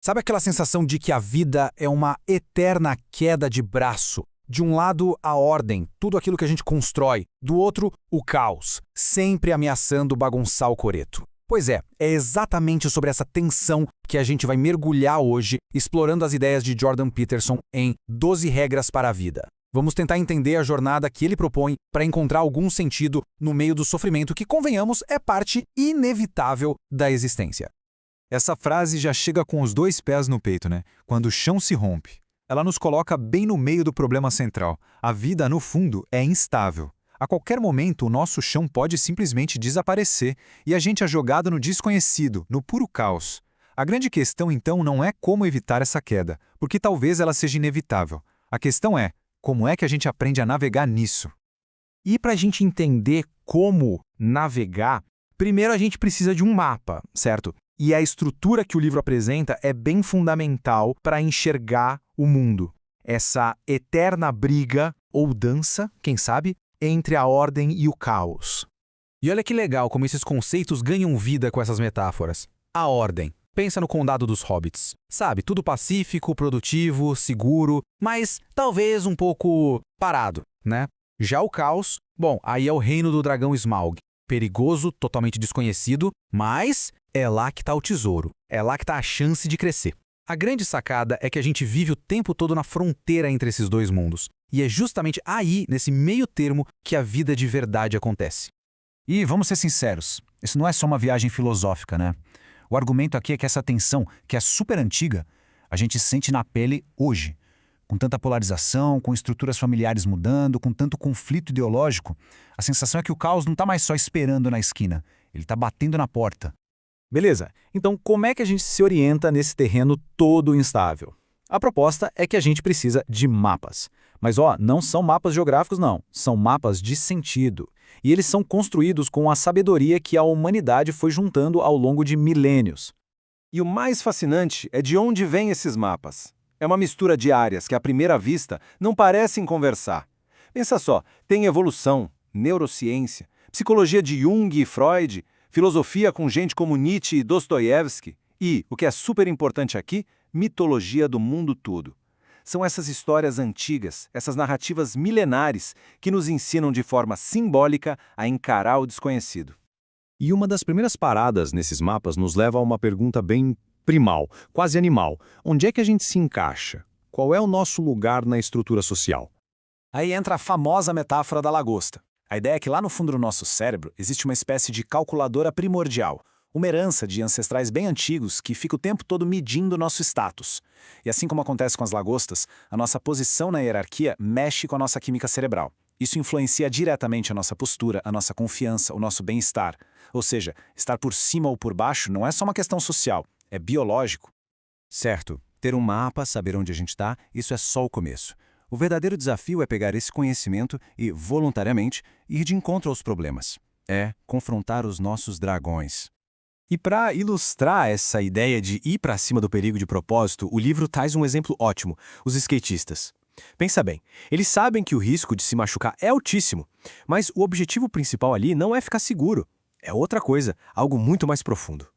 Sabe aquela sensação de que a vida é uma eterna queda de braço? De um lado, a ordem, tudo aquilo que a gente constrói. Do outro, o caos, sempre ameaçando bagunçar o coreto. Pois é exatamente sobre essa tensão que a gente vai mergulhar hoje, explorando as ideias de Jordan Peterson em 12 Regras para a Vida. Vamos tentar entender a jornada que ele propõe para encontrar algum sentido no meio do sofrimento que, convenhamos, é parte inevitável da existência. Essa frase já chega com os dois pés no peito, né? Quando o chão se rompe. Ela nos coloca bem no meio do problema central. A vida, no fundo, é instável. A qualquer momento, o nosso chão pode simplesmente desaparecer e a gente é jogado no desconhecido, no puro caos. A grande questão, então, não é como evitar essa queda, porque talvez ela seja inevitável. A questão é, como é que a gente aprende a navegar nisso? E para a gente entender como navegar, primeiro a gente precisa de um mapa, certo? E a estrutura que o livro apresenta é bem fundamental para enxergar o mundo. Essa eterna briga, ou dança, quem sabe, entre a ordem e o caos. E olha que legal como esses conceitos ganham vida com essas metáforas. A ordem. Pensa no Condado dos Hobbits. Sabe, tudo pacífico, produtivo, seguro, mas talvez um pouco parado, né? Já o caos, bom, aí é o reino do dragão Smaug. Perigoso, totalmente desconhecido, mas é lá que está o tesouro. É lá que está a chance de crescer. A grande sacada é que a gente vive o tempo todo na fronteira entre esses dois mundos. E é justamente aí, nesse meio termo, que a vida de verdade acontece. E vamos ser sinceros, isso não é só uma viagem filosófica, né? O argumento aqui é que essa tensão, que é super antiga, a gente sente na pele hoje. Com tanta polarização, com estruturas familiares mudando, com tanto conflito ideológico, a sensação é que o caos não está mais só esperando na esquina, ele está batendo na porta. Beleza, então como é que a gente se orienta nesse terreno todo instável? A proposta é que a gente precisa de mapas. Mas não são mapas geográficos não, são mapas de sentido. E eles são construídos com a sabedoria que a humanidade foi juntando ao longo de milênios. E o mais fascinante é de onde vêm esses mapas. É uma mistura de áreas que, à primeira vista, não parecem conversar. Pensa só, tem evolução, neurociência, psicologia de Jung e Freud, filosofia com gente como Nietzsche e Dostoiévski e, o que é super importante aqui, mitologia do mundo todo. São essas histórias antigas, essas narrativas milenares que nos ensinam de forma simbólica a encarar o desconhecido. E uma das primeiras paradas nesses mapas nos leva a uma pergunta bem primal, quase animal. Onde é que a gente se encaixa? Qual é o nosso lugar na estrutura social? Aí entra a famosa metáfora da lagosta. A ideia é que lá no fundo do nosso cérebro existe uma espécie de calculadora primordial, uma herança de ancestrais bem antigos que fica o tempo todo medindo nosso status. E assim como acontece com as lagostas, a nossa posição na hierarquia mexe com a nossa química cerebral. Isso influencia diretamente a nossa postura, a nossa confiança, o nosso bem-estar. Ou seja, estar por cima ou por baixo não é só uma questão social, é biológico. Certo, ter um mapa, saber onde a gente está, isso é só o começo. O verdadeiro desafio é pegar esse conhecimento e, voluntariamente, ir de encontro aos problemas. É confrontar os nossos dragões. E para ilustrar essa ideia de ir para cima do perigo de propósito, o livro traz um exemplo ótimo, os skatistas. Pensa bem, eles sabem que o risco de se machucar é altíssimo, mas o objetivo principal ali não é ficar seguro, é outra coisa, algo muito mais profundo.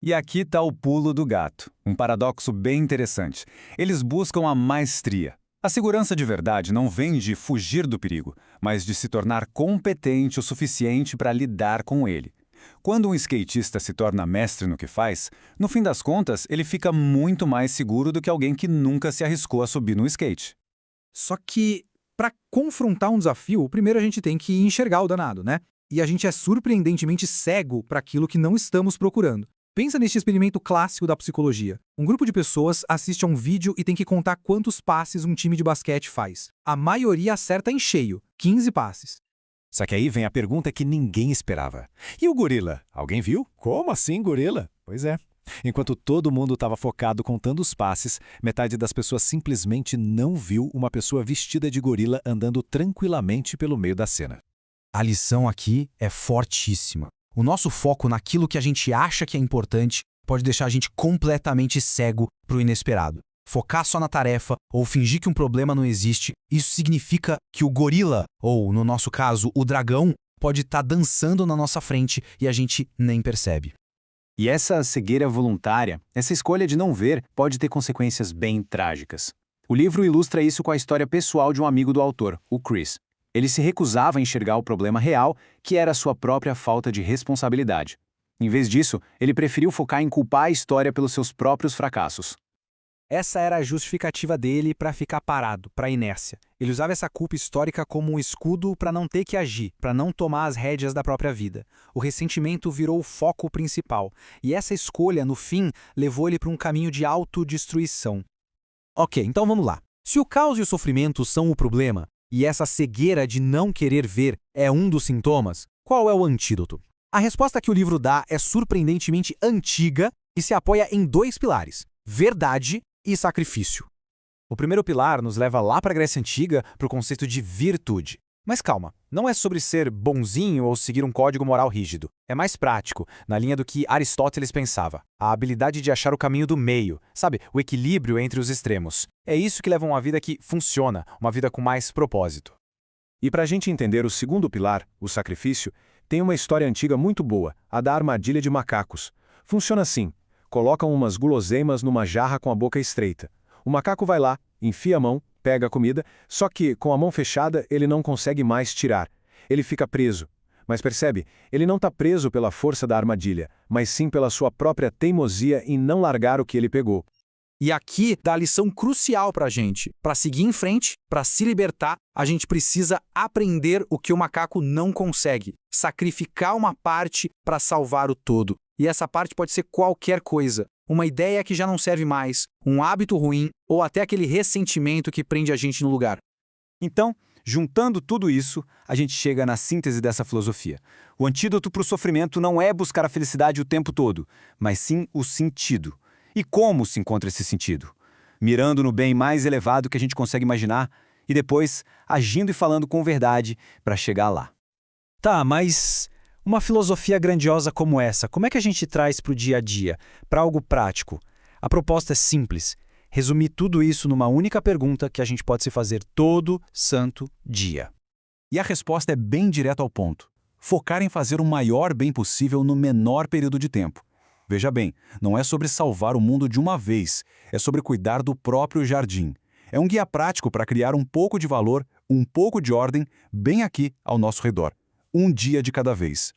E aqui está o pulo do gato, um paradoxo bem interessante. Eles buscam a maestria. A segurança de verdade não vem de fugir do perigo, mas de se tornar competente o suficiente para lidar com ele. Quando um skatista se torna mestre no que faz, no fim das contas, ele fica muito mais seguro do que alguém que nunca se arriscou a subir no skate. Só que, para confrontar um desafio, primeiro a gente tem que enxergar o danado, né? E a gente é surpreendentemente cego para aquilo que não estamos procurando. Pensa neste experimento clássico da psicologia. Um grupo de pessoas assiste a um vídeo e tem que contar quantos passes um time de basquete faz. A maioria acerta em cheio, 15 passes. Só que aí vem a pergunta que ninguém esperava. E o gorila? Alguém viu? Como assim gorila? Pois é. Enquanto todo mundo estava focado contando os passes, metade das pessoas simplesmente não viu uma pessoa vestida de gorila andando tranquilamente pelo meio da cena. A lição aqui é fortíssima. O nosso foco naquilo que a gente acha que é importante pode deixar a gente completamente cego para o inesperado. Focar só na tarefa ou fingir que um problema não existe, isso significa que o gorila, ou no nosso caso, o dragão, pode estar dançando na nossa frente e a gente nem percebe. E essa cegueira voluntária, essa escolha de não ver, pode ter consequências bem trágicas. O livro ilustra isso com a história pessoal de um amigo do autor, o Chris. Ele se recusava a enxergar o problema real, que era a sua própria falta de responsabilidade. Em vez disso, ele preferiu focar em culpar a história pelos seus próprios fracassos. Essa era a justificativa dele para ficar parado, para a inércia. Ele usava essa culpa histórica como um escudo para não ter que agir, para não tomar as rédeas da própria vida. O ressentimento virou o foco principal, e essa escolha, no fim, levou ele para um caminho de autodestruição. Ok, então vamos lá. Se o caos e o sofrimento são o problema, e essa cegueira de não querer ver é um dos sintomas, qual é o antídoto? A resposta que o livro dá é surpreendentemente antiga e se apoia em 2 pilares: verdade e sacrifício. O primeiro pilar nos leva lá para a Grécia Antiga, para o conceito de virtude. Mas calma, não é sobre ser bonzinho ou seguir um código moral rígido. É mais prático, na linha do que Aristóteles pensava. A habilidade de achar o caminho do meio, sabe? O equilíbrio entre os extremos. É isso que leva a uma vida que funciona, uma vida com mais propósito. E para a gente entender o segundo pilar, o sacrifício, tem uma história antiga muito boa, a da armadilha de macacos. Funciona assim: colocam umas guloseimas numa jarra com a boca estreita. O macaco vai lá, enfia a mão, pega a comida, só que, com a mão fechada, ele não consegue mais tirar. Ele fica preso. Mas percebe, ele não está preso pela força da armadilha, mas sim pela sua própria teimosia em não largar o que ele pegou. E aqui dá a lição crucial para a gente. Para seguir em frente, para se libertar, a gente precisa aprender o que o macaco não consegue. Sacrificar uma parte para salvar o todo. E essa parte pode ser qualquer coisa. Uma ideia que já não serve mais, um hábito ruim ou até aquele ressentimento que prende a gente no lugar. Então, juntando tudo isso, a gente chega na síntese dessa filosofia. O antídoto para o sofrimento não é buscar a felicidade o tempo todo, mas sim o sentido. E como se encontra esse sentido? Mirando no bem mais elevado que a gente consegue imaginar e depois agindo e falando com verdade para chegar lá. Tá, mas uma filosofia grandiosa como essa, como é que a gente traz para o dia a dia, para algo prático? A proposta é simples: resumir tudo isso numa única pergunta que a gente pode se fazer todo santo dia. E a resposta é bem direta ao ponto. Focar em fazer o maior bem possível no menor período de tempo. Veja bem, não é sobre salvar o mundo de uma vez, é sobre cuidar do próprio jardim. É um guia prático para criar um pouco de valor, um pouco de ordem, bem aqui ao nosso redor. Um dia de cada vez.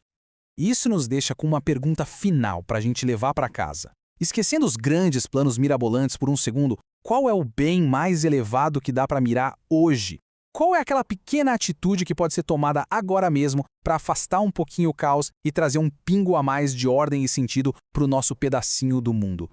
Isso nos deixa com uma pergunta final para a gente levar para casa. Esquecendo os grandes planos mirabolantes por um segundo, qual é o bem mais elevado que dá para mirar hoje? Qual é aquela pequena atitude que pode ser tomada agora mesmo para afastar um pouquinho o caos e trazer um pingo a mais de ordem e sentido para o nosso pedacinho do mundo?